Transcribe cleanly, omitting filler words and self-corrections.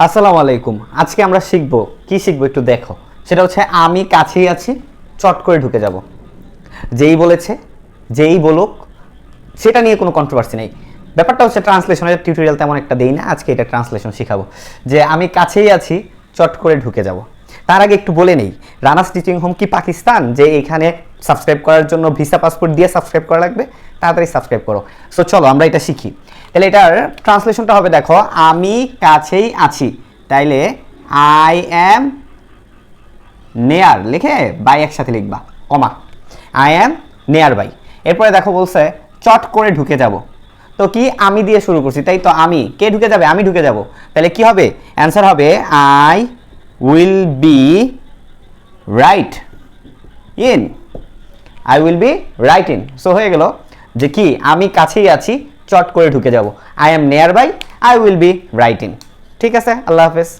আসসালামু আলাইকুম। আজকে আমরা শিখবো একটু দেখো। সেটা হচ্ছে আমি কাছেই আছি, চট করে ঢুকে যাব। যেই বলেছে, যেই বলুক, সেটা নিয়ে কোনো কন্ট্রোভার্সি নেই। ব্যাপারটা হচ্ছে ট্রান্সলেশনের টিউটোরিয়াল তেমন একটা দেই না, আজকে এটা ট্রান্সলেশন শিখাবো। যে আমি কাছেই আছি, চট করে ঢুকে যাব। তার আগে একটু বলে নেই, রানাস টিচিং হোম কি পাকিস্তান যে এখানে সাবস্ক্রাইব করার জন্য ভিসা পাসপোর্ট দিয়ে সাবস্ক্রাইব করা লাগবে? তাড়াতাড়ি সাবস্ক্রাইব করো। সো চলো আমরা এটা শিখি। তাহলে এটার ট্রান্সলেশনটা হবে, দেখো, আমি কাছেই আছি, তাইলে আই অ্যাম নেয়ার লিখে বাই একসাথে লিখবা, কমা, আই অ্যাম নেয়ার বাই। এরপরে দেখো বলছে চট করে ঢুকে যাব। তো কি আমি দিয়ে শুরু করছি, তাই তো আমি, কে ঢুকে যাবে? আমি ঢুকে যাব। তাহলে কি হবে? অ্যান্সার হবে I will be right in. I will be right in. So হয়ে গেল যে কি আমি কাছেই আছি, চট করে ঢুকে যাব। I am nearby, I will be right in. ঠিক আছে, আল্লাহ হাফেজ।